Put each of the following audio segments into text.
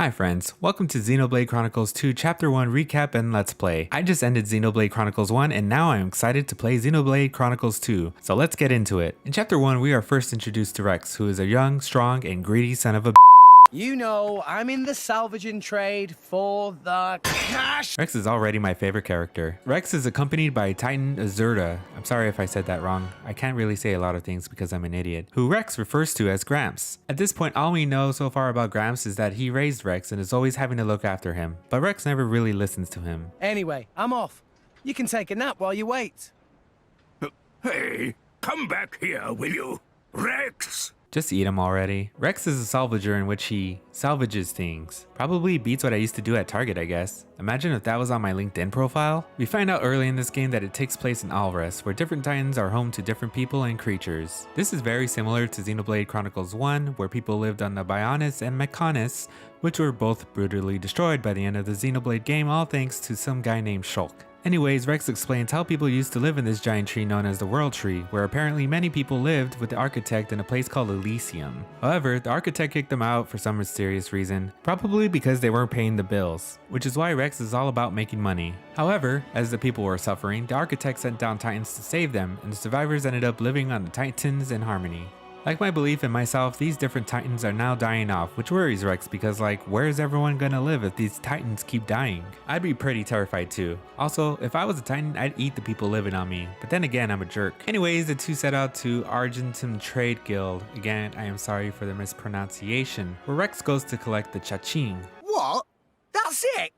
Hi friends, welcome to Xenoblade Chronicles 2 Chapter 1 Recap and Let's Play. I just ended Xenoblade Chronicles 1 and now I'm excited to play Xenoblade Chronicles 2, so let's get into it. In Chapter 1 we are first introduced to Rex, who is a young, strong, and greedy son of a You know, I'm in the salvaging trade for the cash. Rex is already my favorite character. Rex is accompanied by Titan Azurta. I'm sorry if I said that wrong. I can't really say a lot of things because I'm an idiot. Who Rex refers to as Gramps. At this point, all we know so far about Gramps is that he raised Rex and is always having to look after him. But Rex never really listens to him. Anyway, I'm off. You can take a nap while you wait. Hey, come back here, will you? Rex! Just eat him already. Rex is a salvager in which he salvages things. Probably beats what I used to do at Target, I guess. Imagine if that was on my LinkedIn profile. We find out early in this game that it takes place in Alrest, where different titans are home to different people and creatures. This is very similar to Xenoblade Chronicles 1, where people lived on the Bionis and Mechonis, which were both brutally destroyed by the end of the Xenoblade game, all thanks to some guy named Shulk. Anyways, Rex explains how people used to live in this giant tree known as the World Tree, where apparently many people lived with the architect in a place called Elysium. However, the architect kicked them out for some mysterious reason, probably because they weren't paying the bills, which is why Rex is all about making money. However, as the people were suffering, the architect sent down titans to save them, and the survivors ended up living on the titans in harmony. Like my belief in myself, these different titans are now dying off, which worries Rex because where is everyone gonna live if these titans keep dying? I'd be pretty terrified too. Also, if I was a titan, I'd eat the people living on me, but then again, I'm a jerk. Anyways, the two set out to Argentina Trade Guild. Again, I am sorry for the mispronunciation, where Rex goes to collect the Chaching. What? That's it?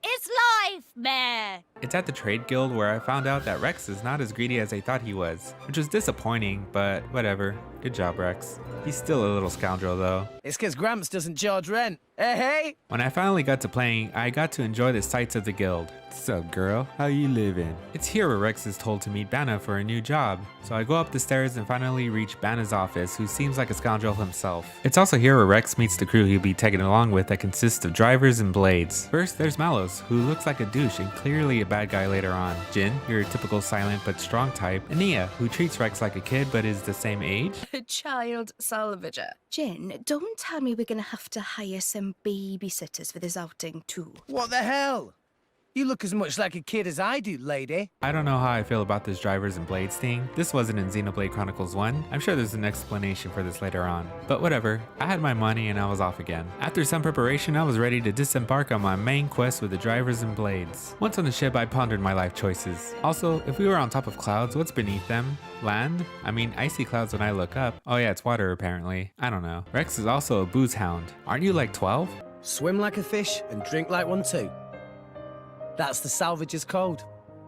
It's life, Mare! It's at the Trade Guild where I found out that Rex is not as greedy as I thought he was, which was disappointing, but whatever. Good job, Rex. He's still a little scoundrel though. It's because Gramps doesn't charge rent. Hey! When I finally got to playing, I got to enjoy the sights of the guild. What's up, girl? How you living? It's here where Rex is told to meet Banna for a new job. So I go up the stairs and finally reach Banna's office, who seems like a scoundrel himself. It's also here where Rex meets the crew he'll be tagging along with that consists of drivers and blades. First, there's Malos, who looks like a douche and clearly a bad guy later on. Jin, your typical silent but strong type. And Nia, who treats Rex like a kid but is the same age. A child salvager. Jin, don't tell me we're gonna have to hire some babysitters for this outing too. What the hell? You look as much like a kid as I do, lady. I don't know how I feel about this drivers and blades thing. This wasn't in Xenoblade Chronicles 1. I'm sure there's an explanation for this later on. But whatever, I had my money and I was off again. After some preparation, I was ready to disembark on my main quest with the drivers and blades. Once on the ship, I pondered my life choices. Also, if we were on top of clouds, what's beneath them? Land? I mean, I see clouds when I look up. Oh yeah, it's water apparently. I don't know. Rex is also a booze hound. Aren't you like 12? Swim like a fish and drink like one too. That's the salvager's code.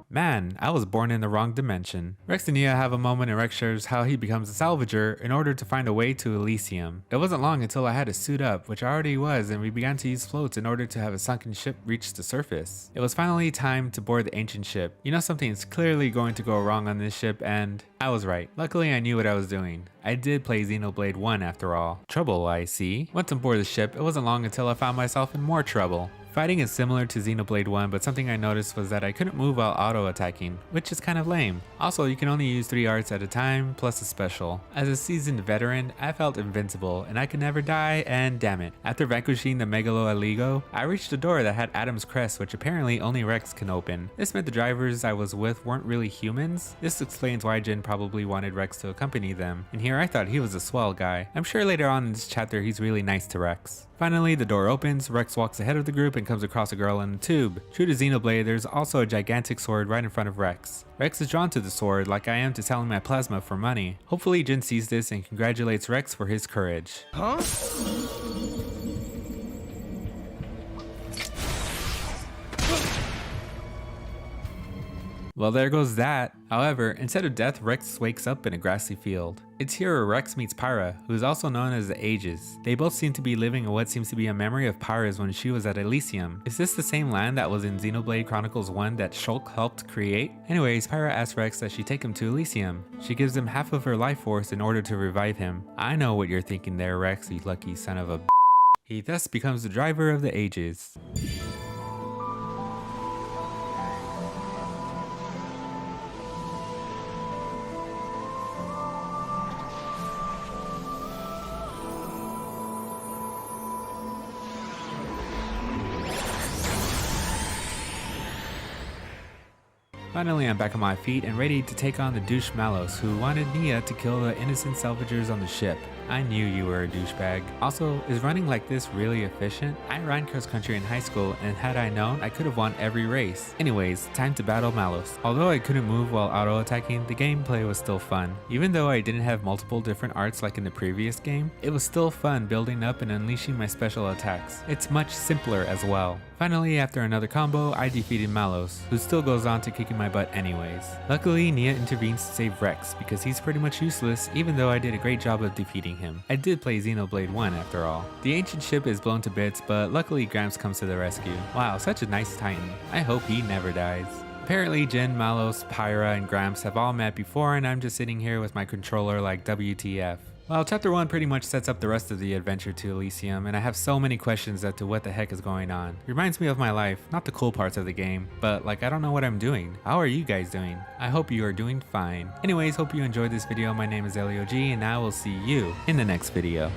Man, I was born in the wrong dimension. Rex and Nia have a moment and Rex shares how he becomes a salvager in order to find a way to Elysium. It wasn't long until I had to suit up, which I already was, and we began to use floats in order to have a sunken ship reach the surface. It was finally time to board the ancient ship. You know something is clearly going to go wrong on this ship, and I was right. Luckily I knew what I was doing. I did play Xenoblade 1 after all. Trouble, I see. Once on board the ship, it wasn't long until I found myself in more trouble. Fighting is similar to Xenoblade 1, but something I noticed was that I couldn't move while auto-attacking, which is kind of lame. Also, you can only use 3 arts at a time, plus a special. As a seasoned veteran, I felt invincible, and I could never die, and damn it. After vanquishing the Megalo Aligo, I reached a door that had Adam's crest, which apparently only Rex can open. This meant the drivers I was with weren't really humans. This explains why Jin probably wanted Rex to accompany them, and here I thought he was a swell guy. I'm sure later on in this chapter he's really nice to Rex. Finally, the door opens, Rex walks ahead of the group and comes across a girl in a tube. True to Xenoblade, there's also a gigantic sword right in front of Rex. Rex is drawn to the sword like I am to selling my plasma for money. Hopefully Jin sees this and congratulates Rex for his courage. Huh? Well, there goes that. However, instead of death, Rex wakes up in a grassy field. It's here where Rex meets Pyra, who is also known as the Aegis. They both seem to be living in what seems to be a memory of Pyra's when she was at Elysium. Is this the same land that was in Xenoblade Chronicles 1 that Shulk helped create? Anyways, Pyra asks Rex that she take him to Elysium. She gives him half of her life force in order to revive him. I know what you're thinking there, Rex, you lucky son of a He thus becomes the driver of the Aegis. Finally, I'm back on my feet and ready to take on the douche Malos, who wanted Nia to kill the innocent salvagers on the ship. I knew you were a douchebag. Also, is running like this really efficient? I ran cross country in high school, and had I known, I could have won every race. Anyways, time to battle Malos. Although I couldn't move while auto-attacking, the gameplay was still fun. Even though I didn't have multiple different arts like in the previous game, it was still fun building up and unleashing my special attacks. It's much simpler as well. Finally, after another combo, I defeated Malos, who still goes on to kicking my butt anyways. Luckily, Nia intervenes to save Rex, because he's pretty much useless even though I did a great job of defeating him. I did play Xenoblade 1 after all. The ancient ship is blown to bits, but luckily Gramps comes to the rescue. Wow, such a nice titan. I hope he never dies. Apparently Jin, Malos, Pyra, and Gramps have all met before, and I'm just sitting here with my controller like WTF. Well, Chapter 1 pretty much sets up the rest of the adventure to Elysium, and I have so many questions as to what the heck is going on. It reminds me of my life, not the cool parts of the game, but like I don't know what I'm doing. How are you guys doing? I hope you are doing fine. Anyways, hope you enjoyed this video. My name is LEOG, and I will see you in the next video.